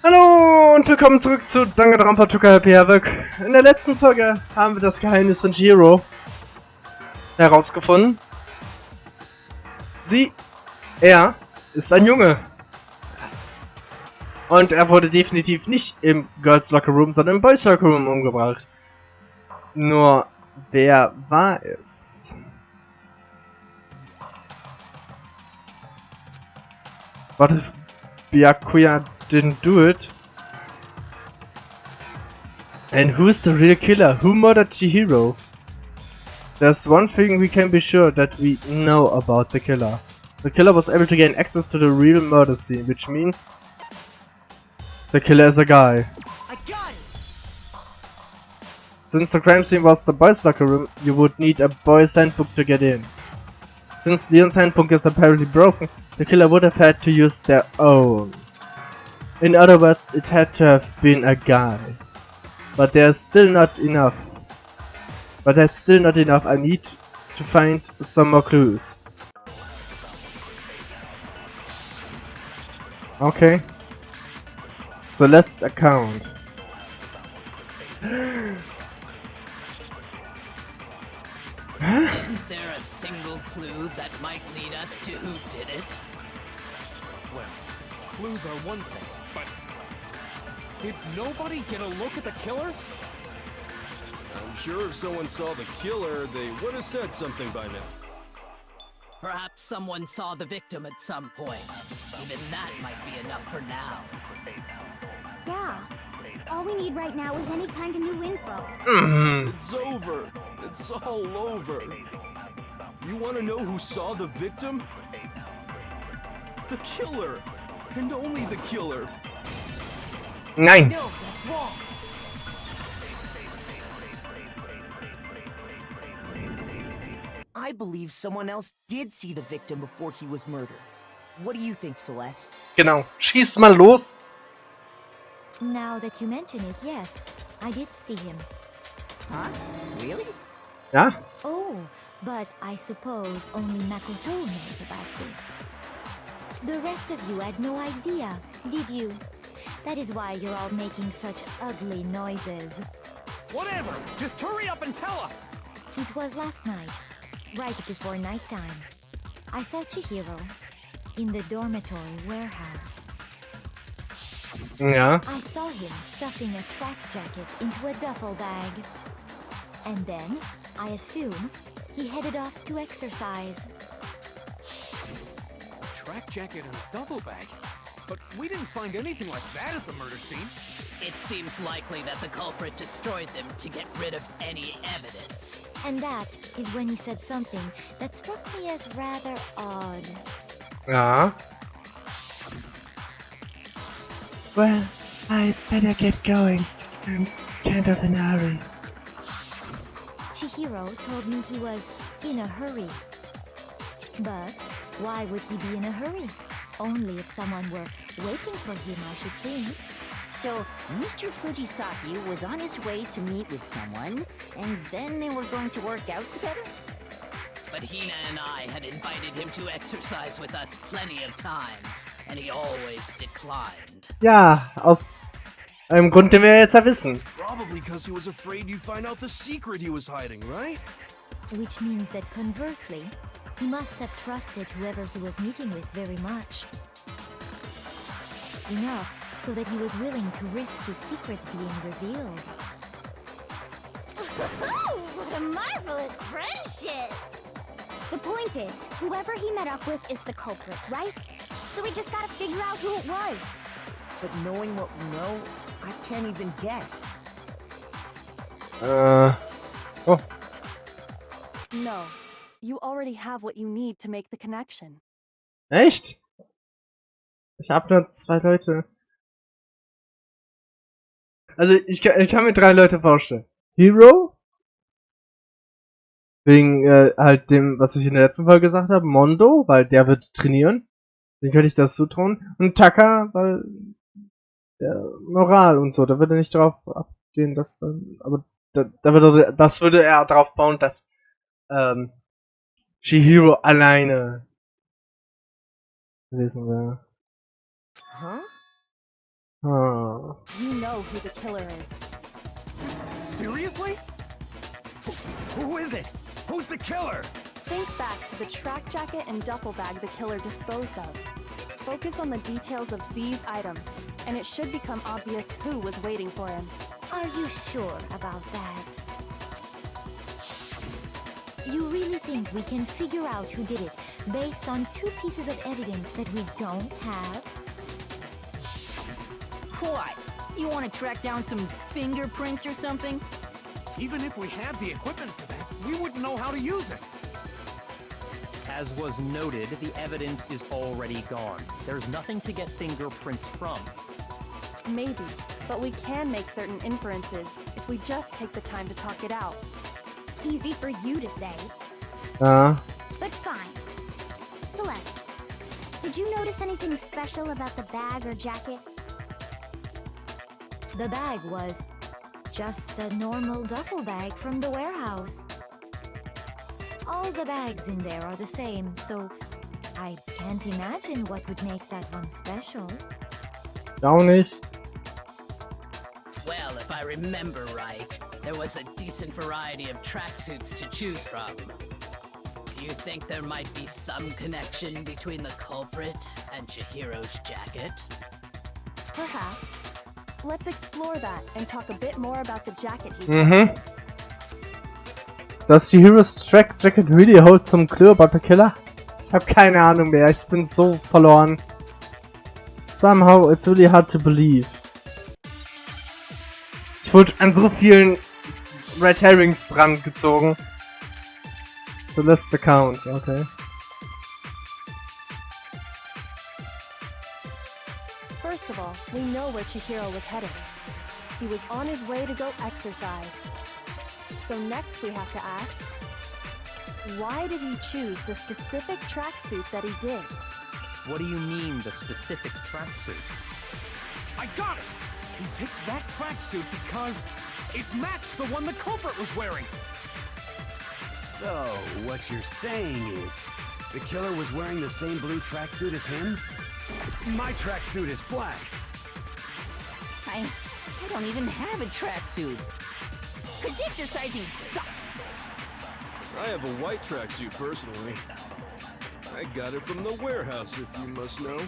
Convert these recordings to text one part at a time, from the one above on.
Hallo und willkommen zurück zu Danganronpa, Taka, aber, Havoc. In der letzten Folge haben wir das Geheimnis von Chihiro herausgefunden. Er ist ein Junge. Und er wurde definitiv nicht im Girls Locker Room, sondern im Boys Locker Room umgebracht. Nur, wer war es? What if Byakuya didn't do it? And who's the real killer? Who murdered Chihiro? There's one thing we can be sure that we know about the killer. The killer was able to gain access to the real murder scene, which means the killer is a guy. I got it. Since the crime scene was the boys' locker room, you would need a boys' handbook to get in. Since Leon's handbook is apparently broken, the killer would have had to use their own. In other words, it had to have been a guy. But there's still not enough. But that's still not enough. I need to find some more clues. Okay. So let's account. Isn't there a single clue that might lead us to who did it? Well, clues are one thing, but did nobody get a look at the killer? I'm sure if someone saw the killer, they would have said something by now. Perhaps someone saw the victim at some point. Even that might be enough for now. Yeah. All we need right now is any kind of new info. It's over. It's all over. You want to know who saw the victim? The killer. And only the killer. Nein. No, that's wrong. I believe someone else did see the victim before he was murdered. What do you think, Celeste? Genau. Schieß mal los. Now that you mention it, yes, I did see him. Huh? Really? Ja? Oh, but I suppose only Makoto knows about this. The rest of you had no idea, did you? That is why you're all making such ugly noises. Whatever! Just hurry up and tell us! It was last night, right before nighttime. I saw Chihiro in the dormitory warehouse. Ja. I saw him stuffing a track jacket into a duffel bag. And then, I assume, he headed off to exercise. A track jacket and a duffel bag? But we didn't find anything like that as a murder scene. It seems likely that the culprit destroyed them to get rid of any evidence. And that is when he said something that struck me as rather odd. Ja. Well, I better get going. I'm kind of in a hurry. Chihiro told me he was in a hurry. But why would he be in a hurry? Only if someone were waiting for him, I should think. So, Mr. Fujisaki was on his way to meet with someone, and then they were going to work out together? But Hina and I had invited him to exercise with us plenty of times, and he always declined. Ja, aus einem Grund, den wir jetzt ja wissen. Probably because he was afraid you'd find out the secret he was hiding, right? Which means that conversely, he must have trusted whoever he was meeting with very much. Enough so that he was willing to risk his secret being revealed. What a marvelous friendship! The point is, whoever he met up with is the culprit, right? So we just gotta figure out who it was. But knowing what we know, I can't even guess. Oh. No, you already have what you need to make the connection. Echt? Ich hab nur 2 Leute. Also, ich kann mir 3 Leute vorstellen. Hero? Wegen halt dem, was ich in der letzten Folge gesagt habe. Mondo, weil der wird trainieren. Den könnte ich das zutrauen. Und Taka, weil der Moral und so, da würde er nicht drauf abgehen, dass dann, aber das würde er drauf bauen, dass Chihiro alleine gewesen wäre. Huh? Ah. You know who the killer is. Seriously? Who is it? Who's the killer? Think back to the track jacket and duffel bag the killer disposed of. Focus on the details of these items, and it should become obvious who was waiting for him. Are you sure about that? You really think we can figure out who did it based on 2 pieces of evidence that we don't have? What? You want to track down some fingerprints or something? Even if we had the equipment for that, we wouldn't know how to use it. As was noted, the evidence is already gone. There's nothing to get fingerprints from. Maybe, but we can make certain inferences if we just take the time to talk it out. Easy for you to say, but fine. Celeste, did you notice anything special about the bag or jacket? The bag was just a normal duffel bag from the warehouse. All the bags in there are the same, so I can't imagine what would make that one special. Auch nicht. Well, if I remember right, there was a decent variety of tracksuits to choose from. Do you think there might be some connection between the culprit and Chihiro's jacket? Perhaps. Let's explore that and talk a bit more about the jacket he Mhm. Does Chihiro's track jacket really hold some clue about the killer? Ich habe keine Ahnung mehr. Ich bin so verloren. Somehow it's really hard to believe. Ich wurde an so vielen Red Herrings dran gezogen. So let's account, okay. First of all, we know where Chihiro was headed. He was on his way to go exercise. So next we have to ask, why did he choose the specific tracksuit that he did? What do you mean, the specific tracksuit? I got it! He picked that tracksuit because it matched the one the culprit was wearing. So, what you're saying is, the killer was wearing the same blue tracksuit as him? My tracksuit is black. I don't even have a tracksuit. 'Cause exercising sucks. I have a white tracksuit personally. I got it from the warehouse, if you must know.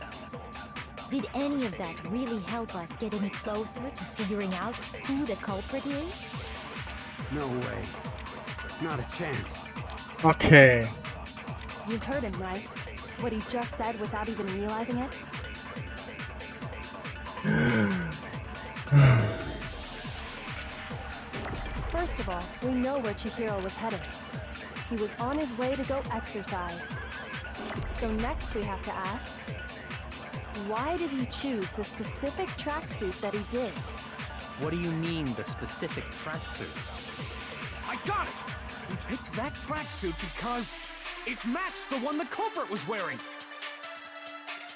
Did any of that really help us get any closer to figuring out who the culprit is? No way. Not a chance. Okay. You heard him, right? What he just said without even realizing it? First of all, we know where Chihiro was headed. He was on his way to go exercise. So next we have to ask, why did he choose the specific tracksuit that he did? What do you mean, the specific tracksuit? I got it! He picked that tracksuit because it matched the one the culprit was wearing.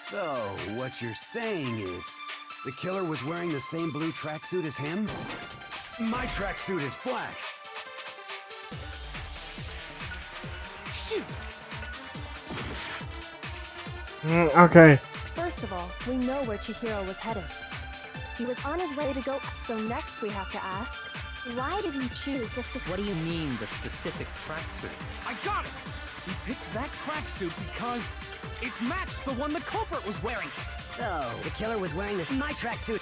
So, what you're saying is, the killer was wearing the same blue tracksuit as him? My tracksuit is black. Shoot! Okay. First of all, we know where Chihiro was headed. He was on his way to go. So next we have to ask, why did he choose the specific... What do you mean, the specific tracksuit? I got it! He picked that tracksuit because it matched the one the culprit was wearing. So, the killer was wearing my tracksuit.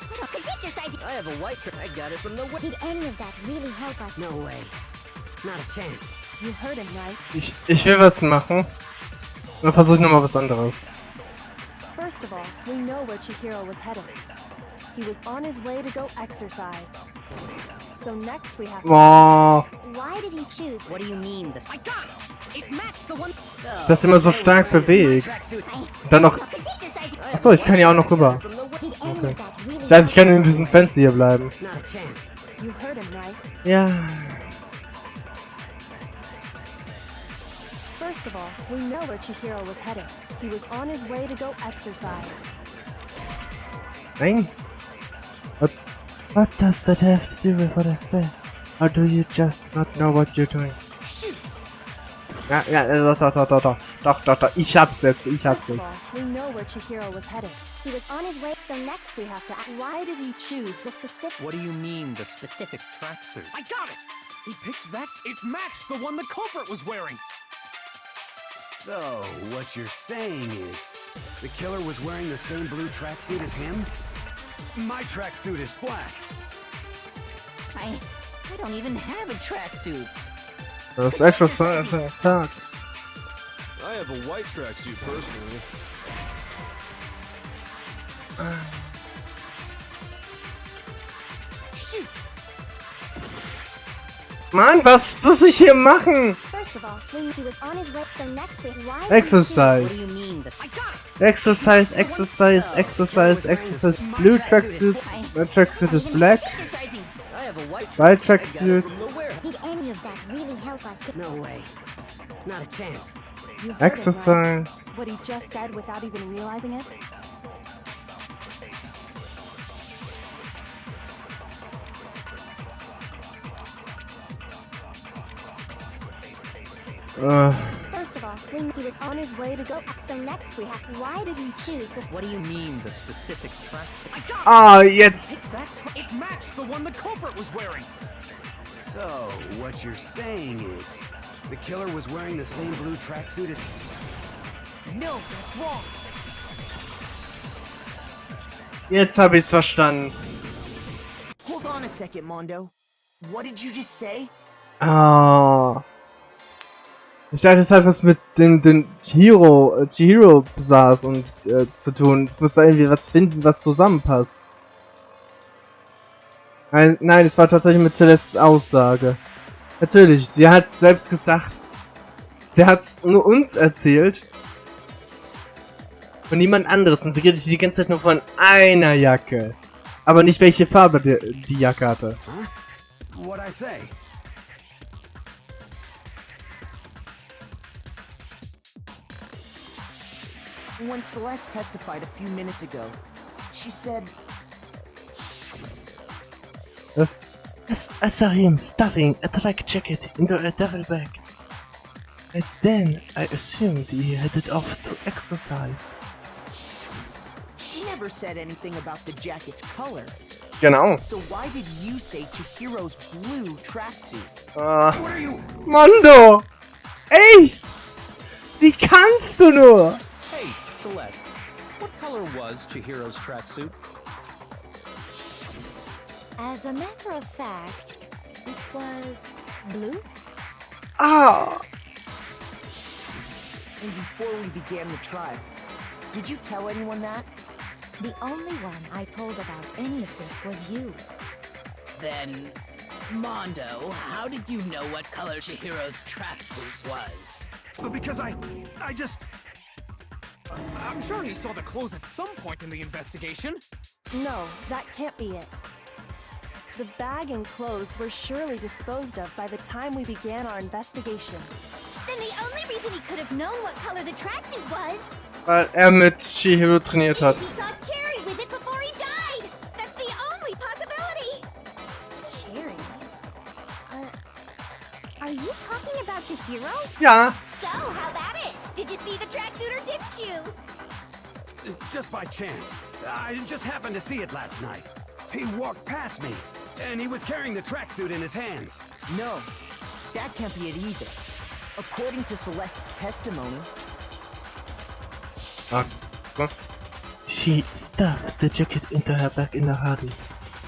Because exercising... I have a white I got it from the... Did any of that really help us? No way. Not a chance. You heard him, right? Ich will was machen. Dann versuche ich nochmal was anderes. First of all, we know where Chihiro was headed. He was on his way to go exercise. So next we have to Oh, Why did he choose? What do you mean? I got it! It matched the one... sich das immer so stark bewegt. Und dann noch... Because exercising... Achso, ich kann ja auch noch rüber. Did any of that really... Ich weiß, ich kann in diesem Fenster hier bleiben. Not a chance. You heard him, right? Ja. First of all, we know where Chihiro was headed. He was on his way to go exercise. Nein. What does that have to do with what I said? Or do you just not know what you're doing? Ja, doch. Ich hab's jetzt, First of all, we know where Chihiro was headed. He was on his way... So next we have to ask, why did he choose the specific... What do you mean, the specific tracksuit? I got it! He picked that. It matched the one the culprit was wearing. So, what you're saying is, the killer was wearing the same blue tracksuit as him? My tracksuit is black. I don't even have a tracksuit. Das Exercise sucks. I have a white tracksuit personally. Mann, was muss ich hier machen? First of all, when he was on his way, so next we why Exercise. What do you mean? I got it! Exercise, exercise, exercise, exercise. Blue tracksuit. My tracksuit is black. Exercising. I have a white White tracksuit. did any of that really help us get... No way. Not a chance. You heard him, right? Exercise. What he just said without even realizing it? First of all, when he was on his way to go, so next we have, why did he choose this? What do you mean, the specific tracksuit? I got it! Ah, jetzt. It matched the one the culprit was wearing. So, what you're saying is, the killer was wearing the same blue tracksuit as... No, that's wrong. Jetzt habe ich's verstanden. Hold on a second, Mondo. What did you just say? Ah. Ich dachte, es hat was mit dem Chihiro besaß und zu tun. Ich muss da irgendwie was finden, was zusammenpasst. Nein, es war tatsächlich mit Celestes Aussage. Natürlich, sie hat selbst gesagt, sie hat's nur uns erzählt. Und niemand anderes. Und sie redet die ganze Zeit nur von einer Jacke. Aber nicht welche Farbe die Jacke hatte. Huh? What'd I say? When Celeste testified a few minutes ago, she said... I saw him stuffing a track jacket into a duffel bag. And then I assumed he headed off to exercise. She never said anything about the jacket's color. Genau. So why did you say Chihiro's blue tracksuit? What are you... Mondo! Echt? Wie kannst du nur? Hey, Celeste, what color was Chihiro's tracksuit? As a matter of fact, it was blue. Ah! And before we began the trial, did you tell anyone that? The only one I told about any of this was you. Then, Mondo, how did you know what color Chihiro's tracksuit was? Because I just... I'm sure he saw the clothes at some point in the investigation. No, that can't be it. The bag and clothes were surely disposed of by the time we began our investigation. Then the only reason he could have known what color the tracksuit was... Weil mit Chihiro trainiert hat. He saw Cherry with it before he died! That's the only possibility! Cherry? Are you talking about Chihiro? Ja. So, how about it? Did you see the tracksuit or didn't you? Just by chance. I just happened to see it last night. He walked past me, and he was carrying the tracksuit in his hands. No, that can't be it either. According to Celeste's testimony, She stuffed the jacket into her bag in a hurry.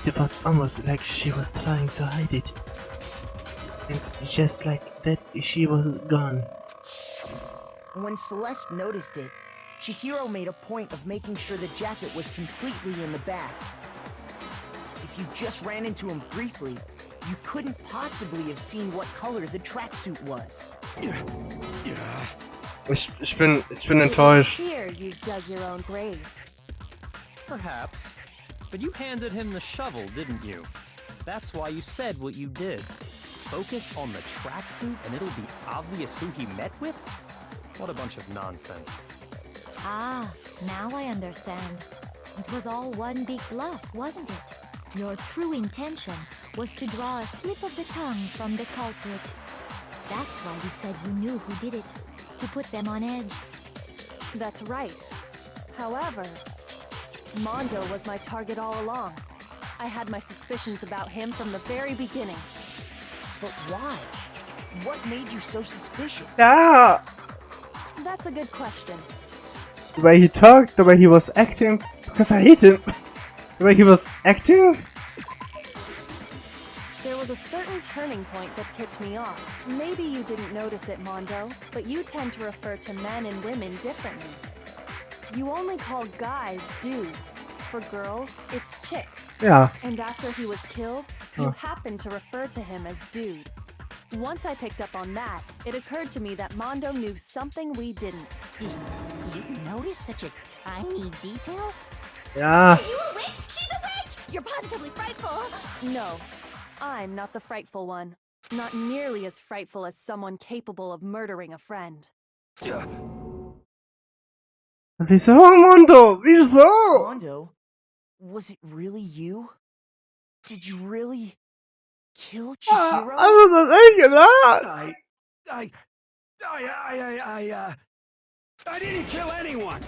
It was almost like she was trying to hide it. And just like that, she was gone. when Celeste noticed it, Chihiro made a point of making sure the jacket was completely in the bag. If you just ran into him briefly, you couldn't possibly have seen what color the tracksuit was. Ich bin enttäuscht. Here you dug your own grave. Perhaps. But you handed him the shovel, didn't you? That's why you said what you did. Focus on the tracksuit and it'll be obvious who he met with? What a bunch of nonsense. Ah, now I understand. It was all one big bluff, wasn't it? Your true intention was to draw a slip of the tongue from the culprit. That's why you said you knew who did it, to put them on edge. That's right. However, Mondo was my target all along. I had my suspicions about him from the very beginning. But why? What made you so suspicious? Ja! That's a good question. The way he talked, the way he was acting, because I hate him. The way he was acting? There was a certain turning point that tipped me off. Maybe you didn't notice it, Mondo, but you tend to refer to men and women differently. You only call guys dude. For girls, it's chick. Ja. And after he was killed, you happened to refer to him as dude. Once I picked up on that, it occurred to me that Mondo knew something we didn't. You noticed such a tiny detail? Ja. Are you a witch? She's a witch! You're positively frightful! No, I'm not the frightful one. Not nearly as frightful as someone capable of murdering a friend. Wieso, Mondo? Wieso? Mondo, was it really you? Did you really kill Chihiro? Also das echt gedacht? I didn't kill anyone!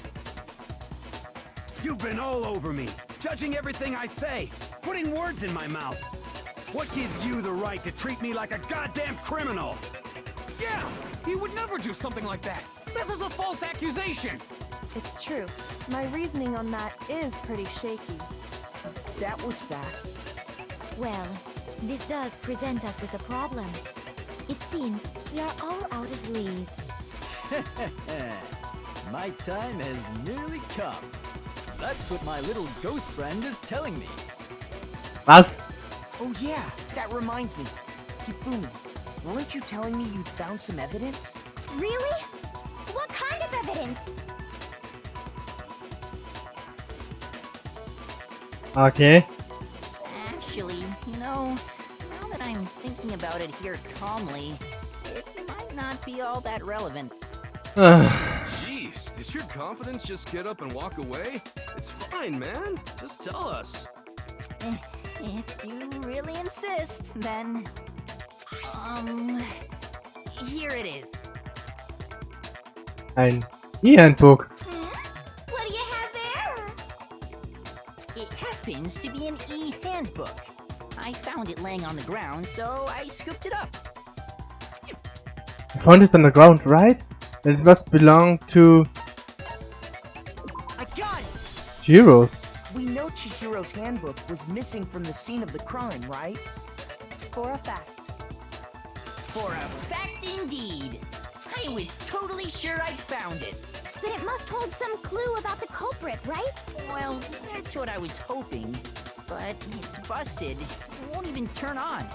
You've been all over me, judging everything I say, putting words in my mouth. What gives you the right to treat me like a goddamn criminal? Yeah! He would never do something like that! This is a false accusation! It's true. My reasoning on that is pretty shaky. That was fast. Well, this does present us with a problem. It seems we are all out of leads. My time has nearly come. That's what my little ghost friend is telling me. Was? Oh yeah, that reminds me. Hifumi, weren't you telling me you'd found some evidence? Really? What kind of evidence? Okay. Actually, you know, now that I'm thinking about it here calmly, it might not be all that relevant. Jeez, does your confidence just get up and walk away? It's fine, man. Just tell us. If you really insist, then... here it is. Ein E-Handbook. What do you have there? It happens to be an e-handbook. I found it laying on the ground, so I scooped it up. You found it on the ground, right? Then it must belong to I got it! Chihiro's. We know Chihiro's handbook was missing from the scene of the crime, right? For a fact. For a fact indeed. I was totally sure I'd found it. Then it must hold some clue about the culprit, right? Well, that's what I was hoping. But it's busted. It won't even turn on.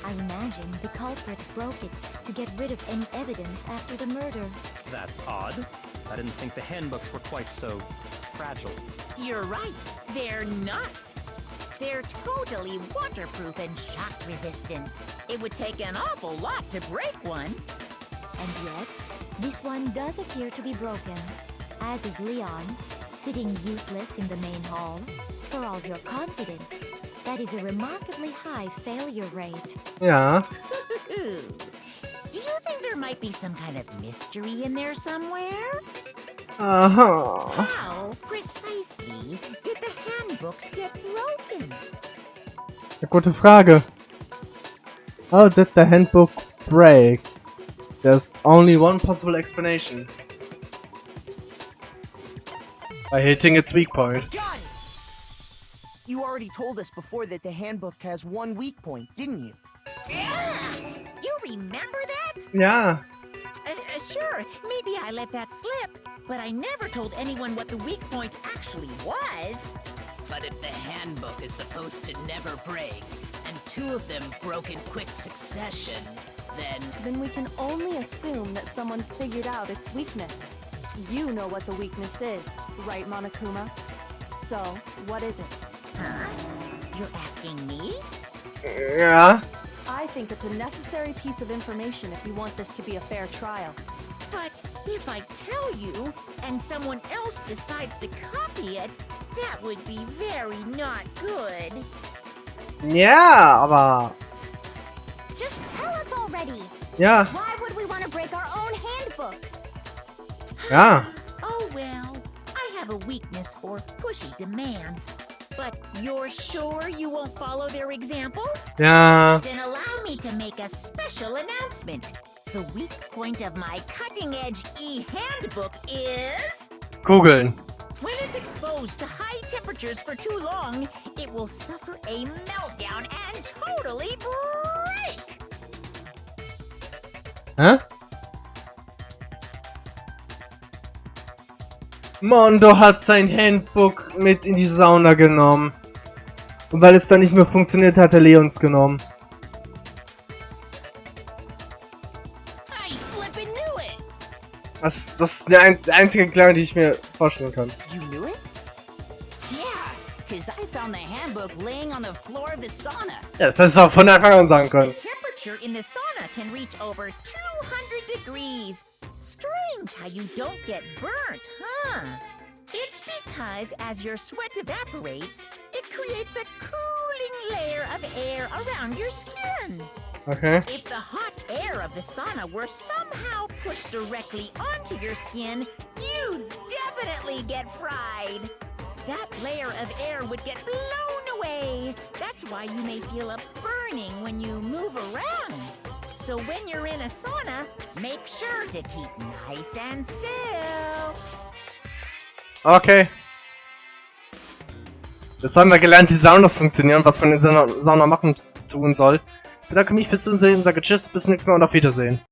I imagine the culprit broke it to get rid of any evidence after the murder. That's odd. I didn't think the handbooks were quite so fragile. You're right. They're not. They're totally waterproof and shock resistant. It would take an awful lot to break one. And yet, this one does appear to be broken, as is Leon's, sitting useless in the main hall. For all your confidence, that is a remarkably high failure rate. Ja. Do you think there might be some kind of mystery in there somewhere? Aha. How precisely did the handbooks get broken? Eine gute Frage. How did the handbook break? There's only one possible explanation. By hitting its weak point. Got it! You already told us before that the handbook has one weak point, didn't you? You remember that? Ja. Sure, maybe I let that slip, but I never told anyone what the weak point actually was. But if the handbook is supposed to never break, and two of them broke in quick succession, Then we can only assume that someone's figured out its weakness. You know what the weakness is, right, Monokuma? So, what is it? Huh? You're asking me? Ja. I think it's a necessary piece of information if you want this to be a fair trial. But if I tell you, and someone else decides to copy it, that would be very not good. Ja, aber... Just tell us already! Ja. Why would we want to break our own handbooks? Ja. Oh well, I have a weakness for pushy demands. But you're sure you won't follow their example? Ja. Then allow me to make a special announcement. The weak point of my cutting-edge e-handbook is... Kugeln. When it's exposed to high temperatures for too long, it will suffer a meltdown and totally break. Hä? Mondo hat sein Handbook mit in die Sauna genommen. Und weil es dann nicht mehr funktioniert, hat er Leons genommen. I flippin' knew it. Das ist die einzige Klärung, die ich mir vorstellen kann. You knew it? Yeah, because I found the handbook laying on the floor of the sauna. Ja, das hättest du auch von Anfang an sagen können. The temperature in the sauna can reach over 200 degrees. Strange how you don't get burnt, huh? It's because as your sweat evaporates, it creates a cooling layer of air around your skin. Okay. If the hot air of the sauna were somehow pushed directly onto your skin, you'd definitely get fried. That layer of air would get blown away. That's why you may feel a burning when you move around. So when you're in a sauna, make sure to keep nice and still. Okay. Jetzt haben wir gelernt, wie Saunas funktionieren, was man in der Sauna machen tun soll. Ich bedanke mich fürs Zusehen, sage Tschüss, bis zum nächsten Mal und auf Wiedersehen.